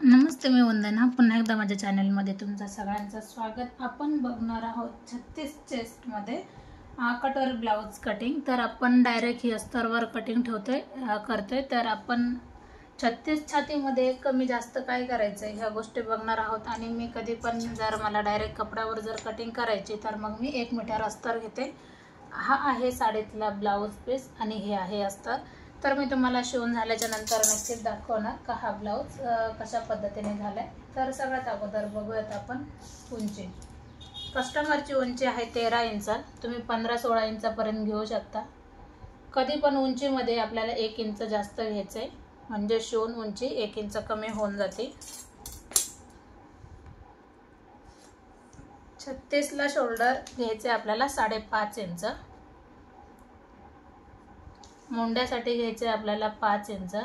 नमस्ते, मी वंदना. पुन्हा एकदा माझ्या चॅनलमध्ये तुमचं सगळ्यांचं स्वागत. आपण बघणार आहोत 36 चेस्टमध्ये कटोरी ब्लाउज कटिंग. तर आपण डायरेक्ट ही अस्तरवर कटिंग करतोय. तर आपण 36 छातीमध्ये कमी जास्त काय करायचं ह्या गोष्टी बघणार आहोत. आणि मी कधी पण जर मला डायरेक्ट कपड्यावर जर कटिंग करायची तर मग मी 1 मीटर अस्तर घेते. हा आहे साडीतला ब्लाउज पीस आणि हे आहे अस्तर. तर मी तुम्हाला शिवून झाल्याच्या नंतर नक्कीच दाखवणार का हा ब्लाउज कशा पद्धतीने झालाय. तर सगळ्यात अगोदर बघूयात आपण उंची. कस्टमरची उंची आहे 13 इंच. तुम्ही 15-16 इंचापर्यंत घेऊ शकता. कधी पण उंचीमध्ये आपल्याला 1 इंच जास्त घ्यायचंय, म्हणजे शिवून उंची 1 इंच कमी होऊन जाते. 36 ला शोल्डर घ्यायचे आपल्याला 5.5 इंच. मुंड्यासाठी घ्यायचे आपल्याला 5 इंच.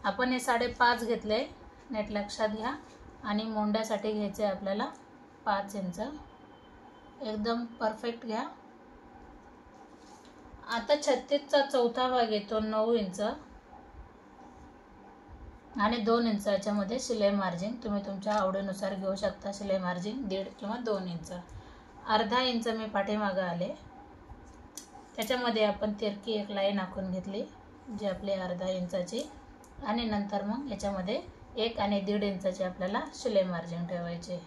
आपण हे 5.5 घेतले, नेट लक्षात घ्या. आणि मुंड्यासाठी घ्यायचे आपल्याला 5 इंच. एकदम परफेक्ट घ्या. आता 36चा चौथा भाग येतो 9 इंच आणि 2 इंच याच्यामध्ये शिलाई मार्जिन तुम्ही तुमच्या आवडीनुसार घेऊ शकता. शिलाई मार्जिन 1.5 किंवा 2 इंच. अर्धा इंच मी पाठीमागे आले, त्याच्यामध्ये आपण तिरकी एक लाईन आखून घेतली जी आपली अर्धा इंचाची. आणि नंतर मग याच्यामध्ये 1 आणि 1.5 इंचाची आपल्याला शिलाई मार्जिन ठेवायचे.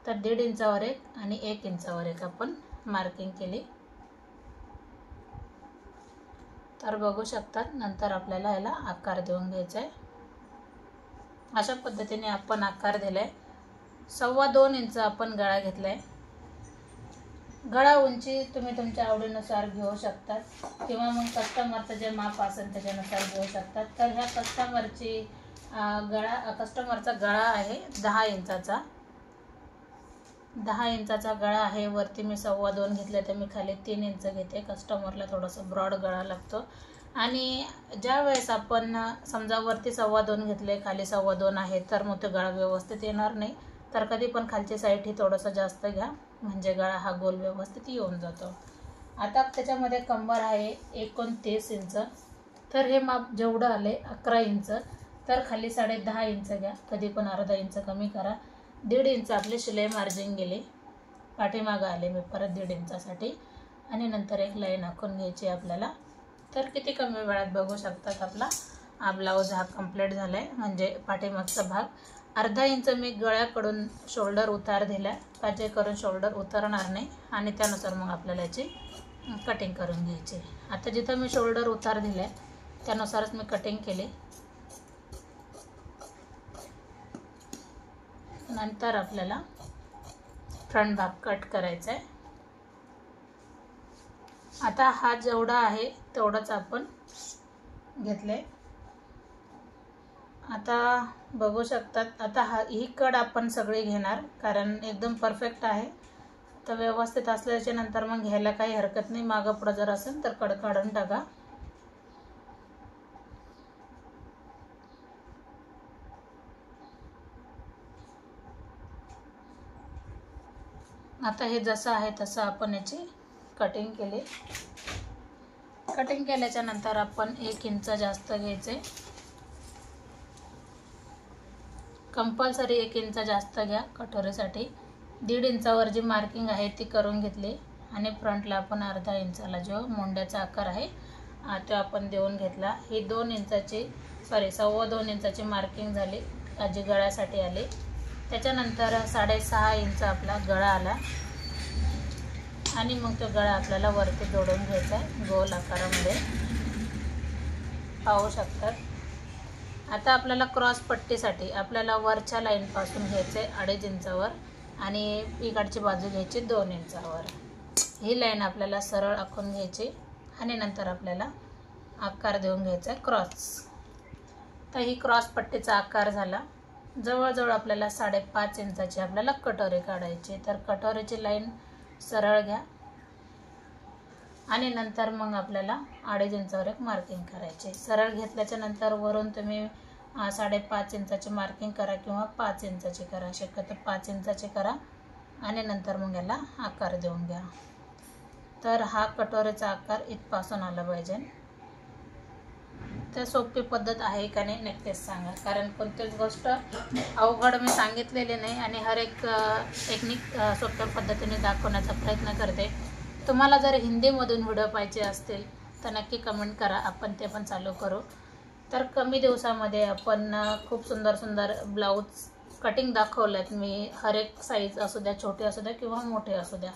तर 1.5 इंचावर 1 आणि 1 इंचावर 1 आपण मार्किंग केली. तर बघू शकतात. नंतर आपल्याला याला आकार देऊन घ्यायचा आहे. अशा पद्धतीने आपण आकार दिलाय. 2.25 इंच आपण गळा घेतलाय. गळा उंची तुम्ही तुमच्या आवडीनुसार घेऊ शकता किंवा मग कस्टमरचं जे माप असेल त्याच्यानुसार घेऊ शकतात. तर ह्या कस्टमरचा गळा आहे 10 इंचाचा. 10 इंचाचा गळा आहे. वरती मी 2.25 घेतले, तर मी खाली 3 इंच घेते. कस्टमरला थोडासा ब्रॉड गळा लागतो. आणि ज्या वेळेस आपण समजा वरती 2.25 घेतले, खाली 2.25 आहे, तर मग तो गळा व्यवस्थित येणार नाही. तर कधी पण खालची साईड ही थोडंसं जास्त घ्या, म्हणजे गळा हा गोल व्यवस्थित येऊन जातो. आता त्याच्यामध्ये कंबर आहे 29 इंच. तर हे माप जेवढं आले 11 इंच, तर खाली 10.5 इंच घ्या. कधी पण अर्धा इंच कमी करा. 1.5 इंच आपले शिलाई मार्जिन गेले. पाठीमागं आले मी परत 1.5 इंचासाठी. आणि नंतर एक लाईन आखून घ्यायची आपल्याला. तर किती कमी वेळात बघू शकतात आपला हा ब्लाऊज हा कंप्लीट झालाय. म्हणजे पाठीमागचा भाग अर्धा इंच मी गळ्याकडून शोल्डर उतार दिला, काजे करून शोल्डर उतरणार नाही. आणि त्यानुसार मग आपल्याला याची कटिंग करून घ्यायची. आता जिथं मी शोल्डर उतार दिलाय त्यानुसारच मी कटिंग केली. नंतर आपल्याला फ्रंट भाग कट करायचा आहे. आता हा जेवढा आहे तेवढंच आपण घेतले. आता बघू शकतात. आता ही कड आपण सगळी घेणार, कारण एकदम परफेक्ट आहे. तर व्यवस्थित असल्याच्या नंतर मग घ्यायला काही हरकत नाही. मागं पुढं जर असेल तर कड काढून टाका. आता हे जसं आहे तसं आपण याची कटिंग केली. कटिंग केल्याच्या नंतर आपण 1 इंच जास्त घ्यायचे. कंपल्सरी 1 इंच जास्त घ्या कटोरीसाठी. 1.5 इंचावर जी मार्किंग आहे ती करून घेतली. आणि फ्रंटला आपण अर्धा इंचाला जो मुंड्याचा आकार आहे तो आपण देऊन घेतला. ही 2.25 इंचाची मार्किंग झाली जी गळ्यासाठी आली. त्याच्यानंतर 6.5 इंच आपला गळा आला. आणि मग तो गळा आपल्याला वरती जोडून घ्यायचा आहे गोल आकारामध्ये, पाहू शकतात. आता आपल्याला क्रॉस पट्टीसाठी आपल्याला वरच्या लाईनपासून घ्यायचं आहे 2.5 इंचावर आणि इकडची बाजू घ्यायची 2 इंचावर. ही लाईन आपल्याला सरळ आखून घ्यायची आणि नंतर आपल्याला आकार देऊन घ्यायचा आहे क्रॉस. तर ही क्रॉस पट्टीचा आकार झाला. जवळजवळ आपल्याला 5.5 इंचाची आपल्याला कटोरी काढायची. तर कटोरीची लाईन सरळ घ्या आणि नंतर मग आपल्याला 2.5 इंचावर एक मार्किंग करायची. सरळ घेतल्याच्या नंतर वरून तुम्ही 5.5 इंचाची मार्किंग करा किंवा 5 इंचाची करा. शक्यतो 5 इंचाची करा आणि नंतर मग याला आकार देऊन घ्या. तर हा कटोरीचा आकार इथपासून आला पाहिजे. तर सोपी पद्धत आहे का नाही नक्कीच सांगा, कारण कोणतीच गोष्ट अवघड मी सांगितलेली नाही आणि हर एक टेक्निक सोप्या पद्धतीने दाखवण्याचा प्रयत्न करते. तुम्हाला जर हिंदीमधून व्हिडिओ पाहिजे असतील तर नक्की कमेंट करा, आपण ते पण चालू करू. तर कमी दिवसामध्ये आपण खूप सुंदर सुंदर ब्लाऊज कटिंग दाखवल्यात मी. हर एक साईज असू द्या, छोटे असू द्या किंवा मोठे असू द्या.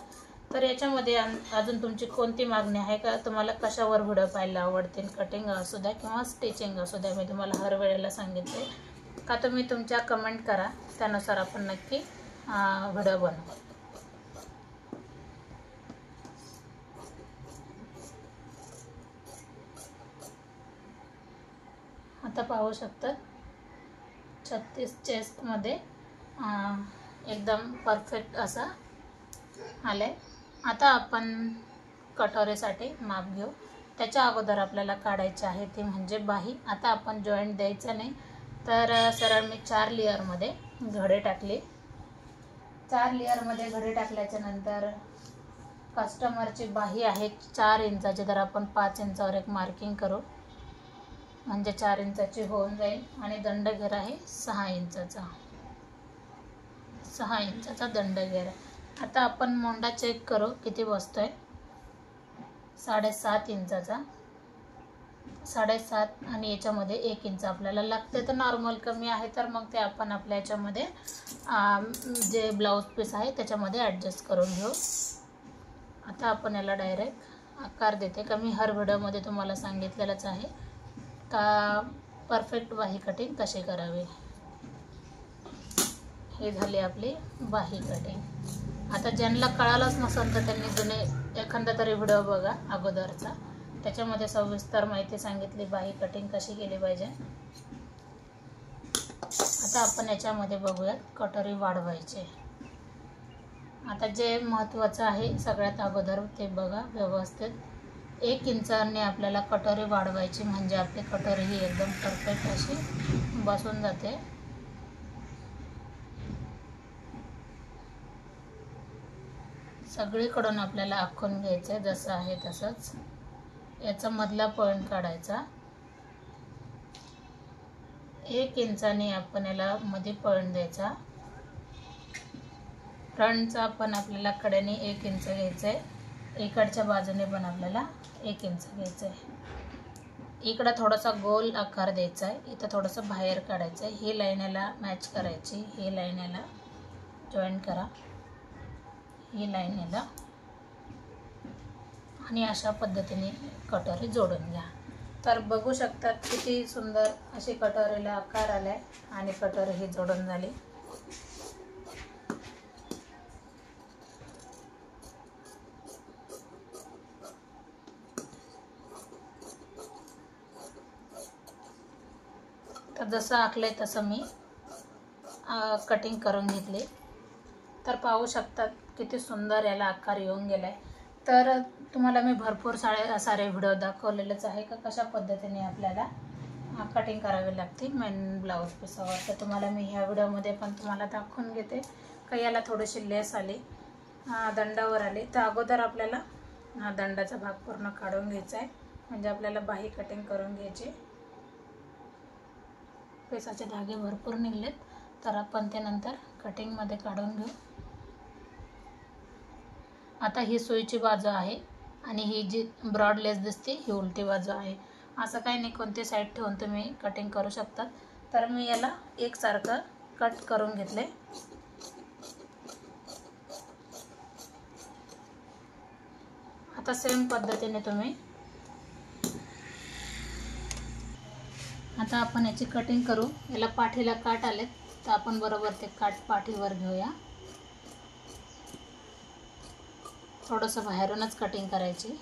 तर याच्यामध्ये अजून तुमची कोणती मागणी आहे का, तुम्हाला कशावर व्हिडिओ पाहायला आवडतील, कटिंग असू द्या किंवा स्टिचिंग असू द्या, मी तुम्हाला हर वेळेला सांगितले का तुम्ही तुमच्या कमेंट करा, त्यानुसार आपण नक्की व्हिडिओ बनवू. आता पाहू शकता 36 चेस्टमध्ये एकदम परफेक्ट असा आले. आता आपण कटोरीसाठी माप घेऊ. त्याच्या अगोदर आपल्याला काढायचे आहे ती म्हणजे बाही. आता आपण जॉईंट द्यायचं नाही, तर सरळ मी 4 लेअरमध्ये घडे टाकले. 4 लेअरमध्ये घडे टाकल्याच्या नंतर कस्टमरची बाही आहे 4 इंचाची, तर आपण 5 इंचावर एक मार्किंग करू म्हणजे 4 इंचाची होऊन जाईल. आणि दंडघेर आहे 6 इंचाचा, 6 इंचाचा दंडघेर. आता आपण मोंडा चेक करू किती बसतोय. 7.5 इंचाचा, 7.5 आणि याच्यामध्ये 1 इंच आपल्याला लागते. तर नॉर्मल कमी आहे तर मग ते आपण आपल्या याच्यामध्ये जे ब्लाऊज पीस आहे त्याच्यामध्ये ॲडजस्ट करून घेऊ. आता आपण याला डायरेक्ट आकार देते का मी हर व्हिडिओमध्ये तुम्हाला सांगितलेलंच आहे का परफेक्ट बाही कटिंग कशी करावी. हे झाली आपली बाही कटिंग. आता ज्यांना कळालंच नसेल तर त्यांनी जुने एखादा तरी व्हिडिओ बघा अगोदरचा, त्याच्यामध्ये सविस्तर माहिती सांगितली बाही कटिंग कशी केली पाहिजे. आता आपण याच्यामध्ये बघूयात कटोरी वाढवायचे. आता जे महत्त्वाचं आहे सगळ्यात अगोदर ते बघा व्यवस्थित. 1 इंचाने आपल्याला कटोरी वाढवायची म्हणजे आपली कटोरी ही एकदम परफेक्ट अशी बसून जाते. सगळीकडून आपल्याला आखून घ्यायचं आहे जसं आहे तसंच. याचा मधला पॉईंट काढायचा. 1 इंचाने आपण याला मध्ये पॉईंट द्यायचा. फ्रंटचा पण आपल्याला कडेने 1 इंच घ्यायचं आहे, इकडच्या बाजूने पण आपल्याला 1 इंच घ्यायचं आहे. इकडं थोडासा गोल आकार द्यायचा आहे, इथं थोडंसं बाहेर काढायचं आहे. ही लाईन याला मॅच करायची, ही लाईन याला जॉईन करा, ही लाईन याला, आणि अशा पद्धतीने कटोरी जोडून घ्या. तर बघू शकता किती सुंदर अशी कटोरीला आकार आलाय आणि कटोरी ही जोडून झाली. तर जसं आखलंय तसं मी कटिंग करून घेतले. तर पाहू शकतात किती सुंदर याला आकार येऊन गेलाय. तर तुम्हाला मी भरपूर सारे व्हिडिओ दाखवलेलेच आहे का कशा पद्धतीने आपल्याला कटिंग करावी लागते मेन ब्लाऊज पीसावर. तर तुम्हाला मी ह्या व्हिडिओमध्ये पण तुम्हाला दाखवून घेते का याला थोडीशी लेस आली, दंडावर आली. तर अगोदर आपल्याला दंडाचा भाग पूर्ण काढून घ्यायचा आहे म्हणजे आपल्याला बाही कटिंग करून घ्यायची. पीसाचे धागे भरपूर निघलेत तर आपण ते नंतर कटिंगमध्ये काढून घेऊ. आता ही सुईची बाजू आहे आणि ही जी ब्रॉड लेस दिसते ही उलटी बाजू आहे. असं काही नाही, कोणती साईड ठेवून तुम्ही कटिंग करू शकतात. तर मी याला एकसारखं कट करून घेतले. आता सेम पद्धतीने तुम्ही आता आपण याची कटिंग करू. याला पाठीला काट आलेत तर आपण बरोबर ते काट पाठीवर घेऊया. थोडंसं बाहेरूनच कटिंग करायची.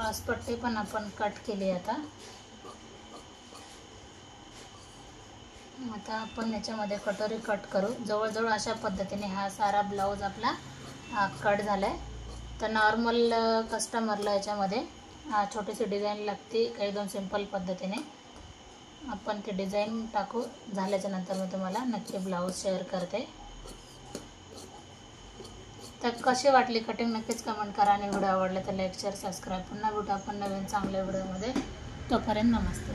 क्रॉस पट्टी पण आपण कट केली आता आपण याच्यामध्ये कटोरी कट करू। जवळजवळ अशा पद्धतीने हा सारा ब्लाऊज आपला कट झाला आहे। तर नॉर्मल कस्टमरला याच्यामध्ये छोटीशी डिझाईन लागते एकदम सिंपल पद्धतीने। आपण ते डिझाईन टाकू, झाल्याच्या नंतर मी तुम्हाला नक्की ब्लाऊज शेअर करते। तर कशी वाटली कटिंग नक्कीच कमेंट करा आणि व्हिडिओ आवडला तर लाईक शेअर सबस्क्राईब। पुन्हा भेटू आपण नवीन चांगल्या व्हिडिओमध्ये, तोपर्यंत नमस्ते।